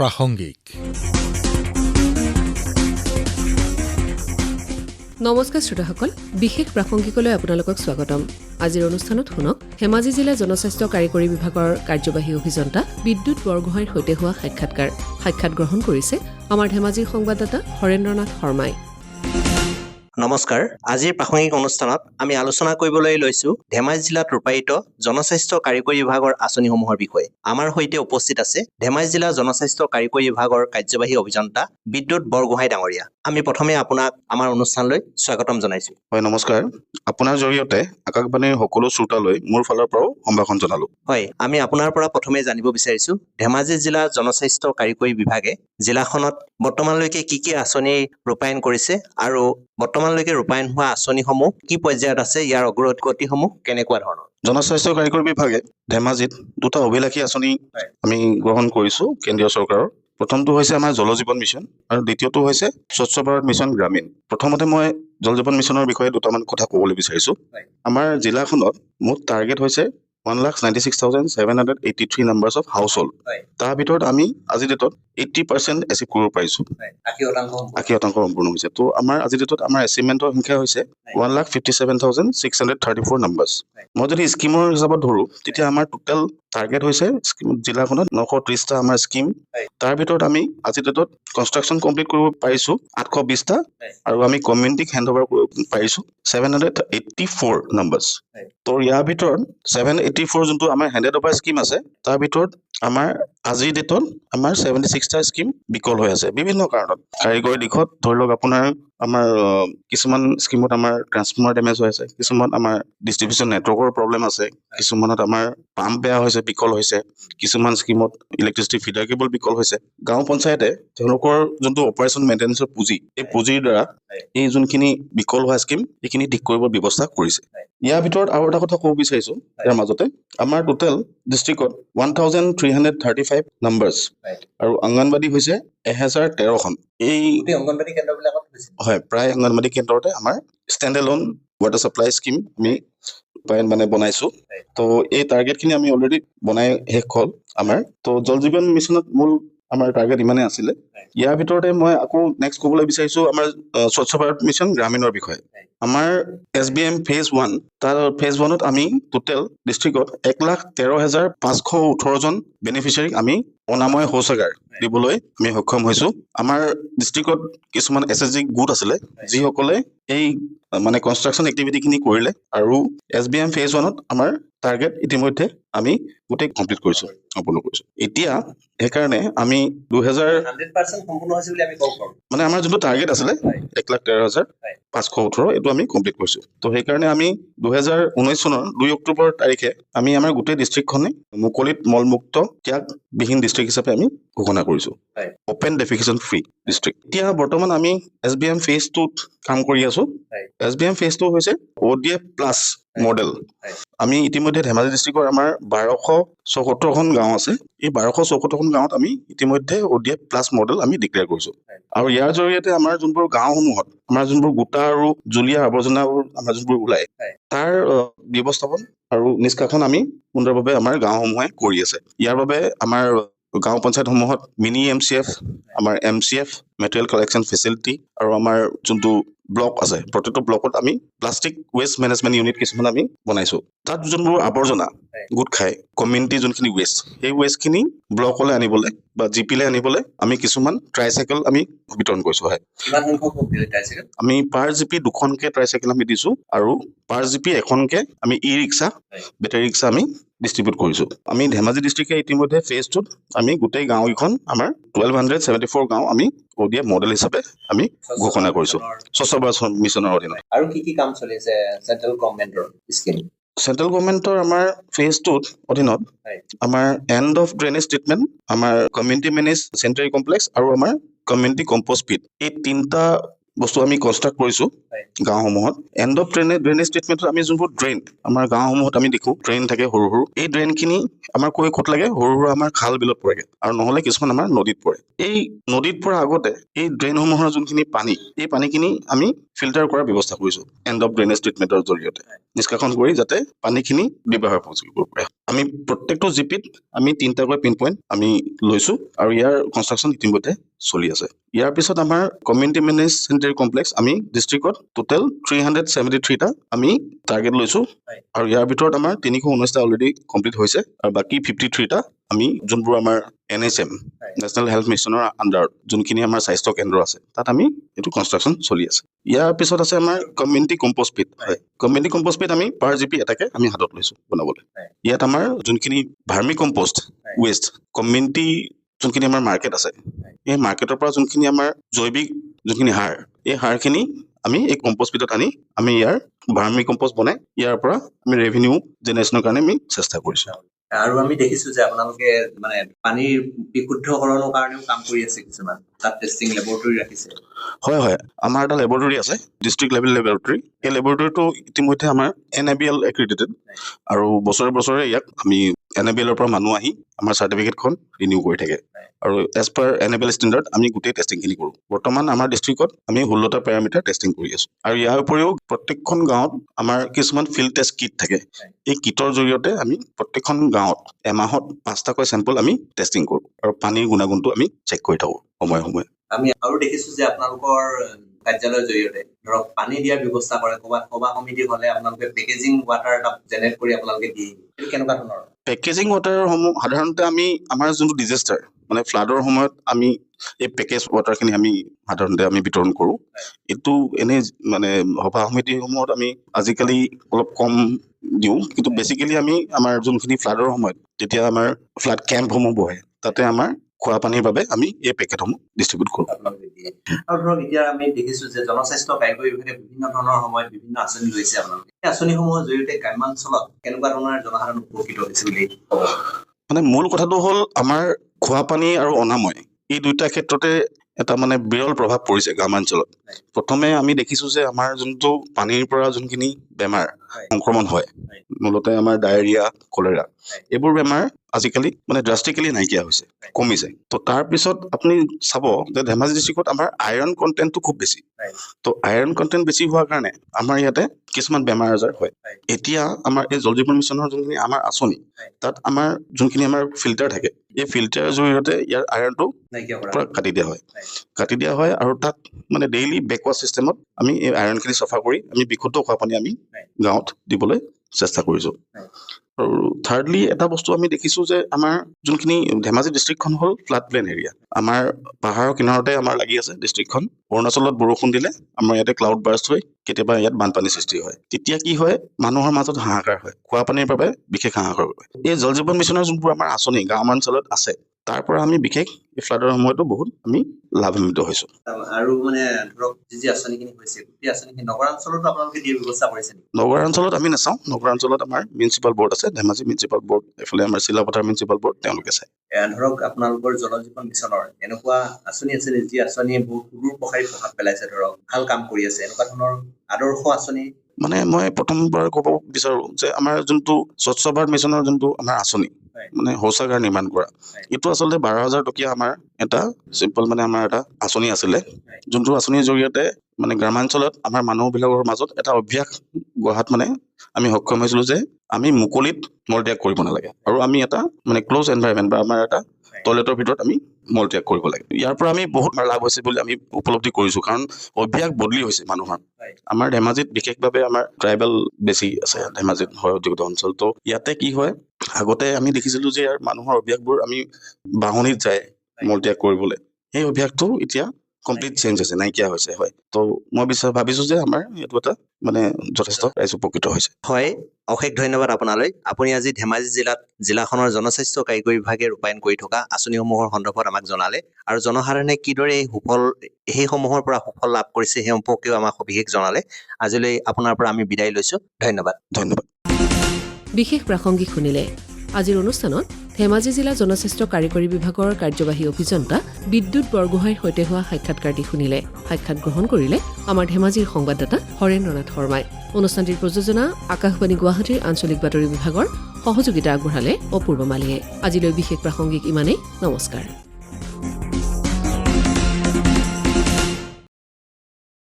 প্ৰাসংগিক। নমস্কাৰ শ্ৰোতাসকল, বিশেষ প্ৰাসংগিকলৈ আপোনালোকক স্বাগতম। আজিৰ অনুষ্ঠানত শুনক ধেমাজি জিলা জনস্বাস্থ্য কাৰিকৰী বিভাগৰ কাৰ্যবাহী অভিযন্তা বিদ্যুৎ বৰগোহাঁইৰ সৈতে হোৱা সাক্ষাৎ গ্ৰহণ কৰিছে আমাৰ ধেমাজিৰ সংবাদদাতা হৰেন্দ্ৰনাথ শৰ্মাই। নমস্কাৰ, আজিৰ প্ৰাসংগিক অনুষ্ঠানত আমি আলোচনা কৰিবলৈ লৈছো ধেমাজি জিলাত ৰূপায়িত জনস্বাস্থ্য কাৰিকৰী বিভাগৰ আঁচনিসমূহৰ বিষয়ে। আমাৰ সৈতে উপস্থিত আছে ধেমাজি জিলা জনস্বাস্থ্য কাৰিকৰী বিভাগৰ কাৰ্যবাহী অভিযন্তা বিদ্যুৎ বৰগোহাঁই ডাঙৰীয়া। আমি প্ৰথমে আপোনাক আমাৰ অনুষ্ঠানলৈ স্বাগতম জনাইছো। হয়, নমস্কাৰ। আপোনাৰ জৰিয়তে আকাশবাণীৰ সকলো শ্ৰোতালৈ মোৰ ফালৰ পৰাও সম্ভাষণ জনালো। হয়, আমি আপোনাৰ পৰা প্ৰথমে জানিব বিচাৰিছো ধেমাজি জিলা জনস্বাস্থ্য কাৰিকৰী বিভাগে জিলাখনত বৰ্তমানলৈকে কি কি আঁচনি ৰূপায়ণ কৰিছে আৰু বৰ্তমানলৈকে ৰূপায়ণ হোৱা আঁচনিসমূহ কি পৰ্যায়ত আছে, ইয়াৰ অগ্ৰগতিসমূহ কেনেকুৱা ধৰণৰ? জনস্বাস্থ্য কাৰিকৰী বিভাগে ধেমাজিত দুটা অভিলাষী আঁচনি আমি গ্ৰহণ কৰিছো কেন্দ্ৰীয় চৰকাৰৰ। প্ৰথমটো হৈছে আমাৰ জল জীৱন মিছন আৰু দ্বিতীয়টো হৈছে স্বচ্ছ ভাৰত মিছন গ্ৰামীণ। প্ৰথমতে মই জল জীৱন মিছনৰ বিষয়ে দুটামান কথা ক'বলৈ বিচাৰিছো। আমাৰ জিলাখনত মুঠ টাৰ্গেট হৈছে 1,96,783 নাম্বাৰ্ছ অফ হাউচ হোল্ড। তাৰ ভিতৰত আমি আজি ডেটত 80% এচিভ কৰিব পাৰিছো। 80% সম্পূৰ্ণ হৈছে। তো আমাৰ আজি ডেটত আমাৰ এচিভমেণ্টৰ সংখ্যা হৈছে 1,57,634 নাম্বাৰ্ছ। মই যদি স্কিমৰ হিচাপত ধৰো তেতিয়া আমাৰ টোটেল টাৰ্গেট হৈছে জিলাখনত 930টা আমাৰ স্কিম। তাৰ ভিতৰত আমি আজি ডেটত কনষ্ট্ৰাকশ্যন কমপ্লিট কৰিব পাৰিছো 820টা আৰু আমি কমিউনিটিক হেণ্ড অভাৰ কৰিব পাৰিছো 784 নাম্বাৰ্ছ। তো ইয়াৰ ভিতৰত 784 যোনটো আমাৰ হেণ্ডেড অভাৰ স্কিম আছে তাৰ ভিতৰত আমাৰ আজিৰ ডেটত আমাৰ 76টা স্কিম বিকল হৈ আছে বিভিন্ন কাৰণত। কাৰিকৰী দিশত ধৰি লওক আপোনাৰ আমাৰ কিছুমান স্কিমত আমাৰ ট্ৰান্সফৰ্মাৰ ডেমেজ হৈ আছে, কিছুমান আমাৰ ডিষ্ট্ৰিবিউশ্যন নেটৱৰ্কৰ প্ৰব্লেম আছে, কিছুমানত আমাৰ পাম্প বেয়া হৈছে বিকল হৈছে, কিছুমান স্কিমত ইলেক্ট্ৰিচিটি ফিডাৰ কেবল বিকল হৈছে। গাঁও পঞ্চায়তে তেওঁলোকৰ যোনটো অপাৰেশ্যন মেইনটেনেন্সৰ পুঁজি, এই পুঁজিৰ দ্বাৰা এই যোনখিনি বিকল হোৱা স্কিম এইখিনি ঠিক কৰিবৰ ব্যৱস্থা কৰিছে। ইয়াৰ ভিতৰত আৰু এটা কথা ক'ব বিচাৰিছো, ইয়াৰ মাজতে আমাৰ টোটেল ডিষ্ট্ৰিক্টত 1,335 নাম্বাৰ্ছ আৰু অংগনবাদী হৈছে 1013খন। এই অংগনবাদী কেন্দ্ৰবিলাকত হয়, প্ৰায় অংগনবাদী কেন্দ্ৰতে আমাৰ stand alone water supply scheme আমি বনাইছো। তো এই টাৰ্গেটখিনি আমি অলৰেডি বনাই শেষ হ'ল আমাৰ। তো জল জীৱন মিছনত মূল আমাৰ টাৰ্গেট ইমানেই আছিলে। ইয়াৰ ভিতৰতে মই আকৌ নেক্সট ক'বলৈ বিচাৰিছো আমাৰ স্বচ্ছ ভাৰত মিছন গ্ৰামীণৰ বিষয়ে। আমাৰ SBM ফেজ 1 তাৰ ফেজ 1ত আমি টোটেল ডিষ্ট্ৰিক্টত 1,13,518 জন বেনিফিচিয়াৰীক আমি অনাময় শৌচাগাৰ দিবলৈ আমি সক্ষম হৈছো। আমাৰ ডিষ্ট্ৰিক্টত কিছুমান SSG গোট আছিলে যিসকলে এই কনষ্ট্ৰাকশ্যন এক্টিভিটিখিনি কৰিলে আৰু SBM ফেজ 1ত আমাৰ টাৰ্গেট ইতিমধ্যে আমি গোটেই কমপ্লিট কৰিছো, সম্পূৰ্ণ কৰিছো। এতিয়া সেইকাৰণে আমি 100% সম্পূৰ্ণ হৈছে বুলি আমি ক'ব পাৰোঁ। আমাৰ যোনটো টাৰ্গেট আছিলে 1,13,518 এইটো আমি কমপ্লিট কৰিছো। তো সেইকাৰণে আমি 2019 চনৰ 2 অক্টোবৰ তাৰিখে আমি আমাৰ গোটেই ডিষ্ট্ৰিক্টখনে মুকলিত মলমুক্ত ত্যাগবিহীন ডিষ্ট্ৰিক্ট হিচাপে আমি ঘোষণা কৰিছো, অপেন ডেফিকেশ্যন ফ্ৰী ডিষ্ট্ৰিক্ট। এতিয়া বৰ্তমান আমি SBM ফেজ 2ত কাম কৰি আছো। SBM ফেজ 2 হৈছে ODF প্লাছ মডেল। আমি ইতিমধ্যে ধেমাজি ডিষ্ট্ৰিক্টৰ আমাৰ 1274খন গাঁও আছে। এই 1274খন গাঁৱত আমি ইতিমধ্যে ODF প্লাছ মডেল আমি ডিক্লেয়াৰ কৰিছো। আৰু ইয়াৰ জৰিয়তে আমাৰ যোনবোৰ গাঁওসমূহত আমাৰ যোনবোৰ গোটা আৰু জুলীয়া আৱৰ্জনাবোৰ আমাৰ যোনবোৰ ওলায় তাৰ ব্যৱস্থাপন আৰু নিষ্কাশন আমি সুন্দৰভাৱে আমাৰ গাঁওসমূহে কৰি আছে। ইয়াৰ বাবে আমাৰ গাঁও পঞ্চায়তসমূহত মিনি MCF, আমাৰ MCF মেটেৰিয়েল কালেকশ্যন ফেচিলিটি আৰু আমাৰ যোনটো ব্লক আছে প্ৰত্যেকটো ব্লকত আমি প্লাষ্টিক ৱেষ্ট মেনেজমেণ্ট ইউনিট কিছুমান আমি বনাইছো। তাত যোনবোৰ আৱৰ্জনা গোট খাই কমিউনিটি যোনখিনি ৱেষ্ট, সেই ৱেষ্টখিনি ব্লকলৈ আনিবলৈ বা GPলৈ আনিবলৈ আমি কিছুমান ট্ৰাইচাইকেল আমি বিতৰণ কৰিছো। হয়, আমি পাৰ GP 2খনকে ট্ৰাইচাইকেল আমি দিছো আৰু পাৰ GP 1খনকে আমি ৰিক্সা বেটাৰী ৰিক্সা আমি ডিষ্ট্ৰিবিউট কৰিছো। আমি ধেমাজি ডিষ্ট্ৰিক্টে ইতিমধ্যে ফেজ 2ত আমি গোটেই গাঁওকেইখন আমাৰ 1274 গাঁও আমি ODF মডেল হিচাপে আমি ঘোষণা কৰিছো স্বচ্ছ ভাৰত মিছনৰ অধীনত। আৰু কি কি কাম চলি আছে চেন্ট্ৰেল গভৰ্ণমেণ্টৰ স্কিম? চেন্ট্ৰেল গভৰ্ণমেণ্টৰ আমাৰ ফেজ 2ত অধীনত আমাৰ এণ্ড অফ ড্ৰেইনেজ ট্ৰিটমেণ্ট, আমাৰ কমিউনিটি মেনেজ চেনিটেৰী কমপ্লেক্স আৰু আমাৰ কমিউনিটি কম্পোষ্ট পিট, এই 3টা বস্তু আমি কনষ্ট্ৰাক্ট কৰিছো গাঁওসমূহত। এণ্ড অফ ড্ৰেইনেজ ট্ৰিটমেণ্টত আমি যোনবোৰ ড্ৰেইন আমাৰ গাঁওসমূহত আমি দেখো ড্ৰেইন থাকে সৰু সৰু, এই ড্ৰেইনখিনি আমাৰ ক'ত লাগে, সৰু সৰু আমাৰ খাল বিলত পৰেগে আৰু নহ'লে কিছুমান আমাৰ নদীত পৰে। এই নদীত পৰা আগতে এই ড্ৰেইনসমূহৰ যোনখিনি পানী, এই পানীখিনি আমি ফিল্টাৰ কৰাৰ ব্যৱস্থা কৰিছো এণ্ড অফ ড্ৰেইনেজ ট্ৰিটমেণ্টৰ জৰিয়তে নিষ্কাশন কৰি, যাতে পানীখিনি ব্যৱহাৰ উপযোগী কৰিব পাৰে। আমি প্ৰত্যেকটো জিপিত আমি 3টাকৈ পিন পইণ্ট আমি লৈছোঁ আৰু ইয়াৰ কনষ্ট্ৰাকশ্যন ইতিমধ্যে চলি আছে। ইয়াৰ পিছত আমাৰ কমিউনিটি মেনেজ চেনিটেৰী কমপ্লেক্স আমি ডিষ্ট্ৰিক্টত টোটেল 373টা আমি টাৰ্গেট লৈছোঁ আৰু ইয়াৰ ভিতৰত আমাৰ 319টা অলৰেডি কমপ্লিট হৈছে আৰু বাকী 53টা আমি যোনবোৰ আমাৰ NHM নেশ্যনেল হেল্থ মিছনৰ আণ্ডাৰত যোনখিনি আমাৰ স্বাস্থ্য কেন্দ্ৰ আছে তাত আমি এইটো কনষ্ট্ৰাকশ্যন চলি আছে। ইয়াৰ পিছত আছে আমাৰ কমিউনিটি কম্প'ষ্ট পিট। কমিউনিটি কম্প'ষ্ট পিট আমি পাৰ জিপি এটাকে আমি হাতত লৈছোঁ বনাবলৈ। ইয়াত আমাৰ যোনখিনি ভাৰ্মি কম্প'ষ্ট ৱেষ্ট কমিউনিটি যোনখিনি আমাৰ মাৰ্কেট আছে এই মাৰ্কেটৰ পৰা যোনখিনি আমাৰ জৈৱিক যোনখিনি সাৰ এই সাৰখিনি আমি এই কম্প'ষ্ট পিটত আনি আমি ইয়াৰ ভাৰ্মি কম্প'ষ্ট বনাই ইয়াৰ পৰা আমি ৰেভিনিউ জেনেৰেশ্যনৰ কাৰণে আমি চেষ্টা কৰিছোঁ। আৰু আমি দেখিছো যে আপোনালোকে মানে পানীৰ বিশুদ্ধকৰণৰ কাৰণেও কাম কৰি আছে কিছুমান তাত টেষ্টিং লেবৰেটৰী ৰাখিছে। হয় আমাৰ এটা লেবৰেটৰী আছে ডিষ্ট্ৰিক্ট লেভেল লেবৰেটৰী। এই লেবৰেটৰীটো ইতিমধ্যে আমাৰ NABL এক্ৰিডিটেড আৰু বছৰে বছৰে ইয়াক আমি NABLৰ পৰা মানুহ আহি আমাৰ চাৰ্টিফিকেটখন ৰিনিউ কৰি থাকে আৰু এজ পাৰ NABL ষ্টেণ্ডাৰ্ড আমি গোটেই টেষ্টিংখিনি কৰোঁ। বৰ্তমান আমাৰ ডিষ্ট্ৰিক্টত আমি 16টা পেৰামিটাৰ টেষ্টিং কৰি আছোঁ আৰু ইয়াৰ উপৰিও প্ৰত্যেকখন গাঁৱত আমাৰ কিছুমান ফিল্ড টেষ্ট কিট থাকে। এই কিটৰ জৰিয়তে আমি প্ৰত্যেকখন গাঁৱত এমাহত 5টাকৈ চেম্পল আমি টেষ্টিং কৰোঁ আৰু পানীৰ গুণাগুণটো আমি চেক কৰি থাকোঁ সময়ে সময়ে। আমি আৰু দেখিছো যে আপোনালোকৰ কাৰ্যালয়ৰ জৰিয়তে ধৰক পানী দিয়াৰ ব্যৱস্থা কৰে। ক'ৰবাত সভা সমিতি হ'লে আপোনালোকে পেকেজিং ৱাটাৰ এটা জেনেৰেট কৰি আপোনালোকে দিয়ে। এইটো কেনেকুৱা ধৰণৰ? পেকেজিং ৱাটাৰসমূহ সাধাৰণতে আমি আমাৰ যোনটো ডিজাষ্টাৰ মানে ফ্লাডৰ সময়ত আমি এই পেকেজ ৱাটাৰখিনি আমি সাধাৰণতে আমি বিতৰণ কৰোঁ। এইটো এনেই মানে সভা সমিতিসমূহত আমি আজিকালি অলপ কম দিওঁ, কিন্তু বেচিকেলি আমি আমাৰ যোনখিনি ফ্লাডৰ সময়ত তেতিয়া আমাৰ ফ্লাড কেম্পসমূহ বহে তাতে আমাৰ খোৱা পানীৰ বাবে আমি এই পেকেটসমূহ ডিষ্ট্ৰিবিউট কৰোঁ। আৰু ধৰক এতিয়া আমি দেখিছো যে জনস্বাস্থ্য কাৰিকৰী বিভাগে বিভিন্ন ধৰণৰ সময়ত বিভিন্ন আঁচনি লৈছে আপোনালোকে। এই আঁচনিসমূহৰ জৰিয়তে গ্ৰাম্যাঞ্চলত কেনেকুৱা ধৰণৰ জনসাধাৰণ উপকৃত হৈছে বুলি ক'ব? মানে মূল কথাটো হ'ল আমাৰ খোৱা পানী আৰু অনাময় এই দুইটা ক্ষেত্ৰতে এটা মানে বিৰল প্ৰভাৱ পৰিছে গ্ৰামাঞ্চলত। প্ৰথমে আমি দেখিছোঁ যে আমাৰ যোনটো পানীৰ পৰা যোনখিনি বেমাৰ সংক্ৰমণ হয় মূলতে আমাৰ ডায়েৰিয়া কলেৰা এইবোৰ বেমাৰ আজিকালি মানে ড্ৰাষ্টিকেলি নাইকিয়া হৈছে, কমিছে। তো তাৰপিছত আপুনি চাব যে ধেমাজি ডিষ্ট্ৰিক্টত আমাৰ আইৰণ কণ্টেণ্টটো খুব বেছি। তো আইৰণ কণ্টেণ্ট বেছি হোৱাৰ কাৰণে আমাৰ ইয়াতে কিছুমান বেমাৰ আজাৰ হয়। এতিয়া আমাৰ এই জল জীৱন মিছনৰ যোনখিনি আমাৰ আঁচনি তাত আমাৰ যোনখিনি আমাৰ ফিল্টাৰ থাকে এই ফিল্টাৰৰ জৰিয়তে ইয়াৰ আইৰণটো পৰা কাটি দিয়া হয় আৰু তাত মানে ডেইলি বেকৱাছ চিষ্টেমত আমি এই আইৰণখিনি চাফা কৰি আমি বিশুদ্ধ খোৱা পানী আমি গাঁৱত দিবলৈ চেষ্টা কৰিছোঁ। আৰু থাৰ্ডলি এটা বস্তু আমি দেখিছোঁ যে আমাৰ যোনখিনি ধেমাজি ডিষ্ট্ৰিক্টখন হ'ল ফ্লাড প্লেন এৰিয়া। আমাৰ পাহাৰৰ কিনাৰতে আমাৰ লাগি আছে ডিষ্ট্ৰিক্টখন। অৰুণাচলত বৰষুণ দিলে আমাৰ ইয়াতে ক্লাউড বাৰ্ষ্ট হৈ কেতিয়াবা ইয়াত বানপানীৰ সৃষ্টি হয়। তেতিয়া কি হয় মানুহৰ মাজত হাহাকাৰ হয়, খোৱা পানীৰ বাবে বিশেষ হাহাকাৰ হয়। এই জল জীৱন মিছনৰ যোনবোৰ আমাৰ আঁচনি গ্ৰামাঞ্চলত আছে তাৰ পৰা আমি বিশেষ এই ফ্লাডৰ সময়তো বহুত আমি লাভান্বিত হৈছোঁ। আৰু মানে ধৰক যি আঁচনিখিনি হৈছে গোটেই আঁচনিখিনি নগৰাঞ্চলতো আপোনালোকে দিয়াৰ ব্যৱস্থা কৰিছে নেকি? নগৰাঞ্চলত আমি নাচাওঁ। নগৰাঞ্চলত আমাৰ মিউনিচিপাল বৰ্ড আছে, ধেমাজি মিউনিচিপাল বৰ্ড, এইফালে আমাৰ চিলাপথাৰ মিউনিচিপাল বৰ্ড, তেওঁলোকে চায়। ধৰক আপোনালোকৰ জল জীৱন মিছনৰ এনেকুৱা আঁচনি আছে যি আঁচনিয়ে বহুত সুদূৰ প্ৰসাৰী প্ৰভাৱ পেলাইছে, ধৰক ভাল কাম কৰি আছে, এনেকুৱা ধৰণৰ আদৰ্শ আঁচনি? মানে মই প্ৰথমবাৰ ক'ব বিচাৰোঁ যে আমাৰ যোনটো স্বচ্ছ ভাৰত মিছনৰ যোনটো আমাৰ আঁচনি মানে শৌচাগাৰ নিৰ্মাণ কৰা, এইটো আচলতে 12,000 টকীয়া আমাৰ এটা চিম্পল মানে আমাৰ এটা আঁচনি আছিলে, যোনটো আঁচনিৰ জৰিয়তে মানে গ্ৰামাঞ্চলত আমাৰ মানুহবিলাকৰ মাজত এটা অভ্যাস গঢ়াত মানে আমি সক্ষম হৈছিলোঁ যে আমি মুকলিত মলত্যাগ কৰিব নালাগে আৰু আমি এটা মানে ক্ল'জ এনভাইৰনমেণ্ট বা আমাৰ এটা টয়লেটৰ ভিতৰত আমি মলত্যাগ কৰিব লাগে। ইয়াৰ পৰা আমি বহুত লাভ হৈছে বুলি আমি উপলব্ধি কৰিছোঁ, কাৰণ অভ্যাস বদলি হৈছে মানুহৰ। আমাৰ ধেমাজিত বিশেষভাৱে আমাৰ ট্ৰাইবেল বেছি আছে, ধেমাজিত হয় অধিকৃত অঞ্চল। তো ইয়াতে কি হয় আগতে আমি দেখিছিলোঁ যে ইয়াৰ মানুহৰ অভ্যাসবোৰ আমি বাহনিত যায় মলত্যাগ কৰিবলৈ, সেই অভ্যাসটো এতিয়া কমপ্লিট চেঞ্জ হৈছে, নাইকিয়া হৈছে। হয়, তো মই ভাবিছোঁ যে আমাৰ এইটো এটা মানে যথেষ্ট ৰাইজ উপকৃত হৈছে। হয়, অশেষ ধন্যবাদ আপোনালৈ। আপুনি আজি ধেমাজি জিলাখনৰ জনস্বাস্থ্য কাৰিকৰী বিভাগে ৰূপায়ণ কৰি থকা আঁচনিসমূহৰ সন্দৰ্ভত আমাক জনালে আৰু জনসাধাৰণে কিদৰে সেইসমূহৰ পৰা সুফল লাভ কৰিছে সেই সম্পৰ্কেও আমাক সবিশেষ জনালে। আজিলৈ আপোনাৰ পৰা আমি বিদায় লৈছোঁ। ধন্যবাদ। বিশেষ প্ৰাসংগিক শুনিলে। আজিৰ অনুষ্ঠানত ধেমাজি জিলা জনস্বাস্থ্য কাৰিকৰী বিভাগৰ কাৰ্যবাহী অভিযন্তা বিদ্যুৎ বৰগোহাঁইৰ সৈতে হোৱা সাক্ষাৎকাৰটি শুনিলে। সাক্ষাৎ গ্ৰহণ কৰিলে আমাৰ ধেমাজিৰ সংবাদদাতা হৰেন্দ্ৰনাথ শৰ্মাই। অনুষ্ঠানটিৰ প্ৰযোজনা আকাশবাণী গুৱাহাটীৰ আঞ্চলিক বাতৰি বিভাগৰ সহযোগিতা আগবঢ়ালে অপূৰ্ব মালিয়ে। আজিলৈ বিশেষ প্ৰাসংগিক ইমানেই। নমস্কাৰ।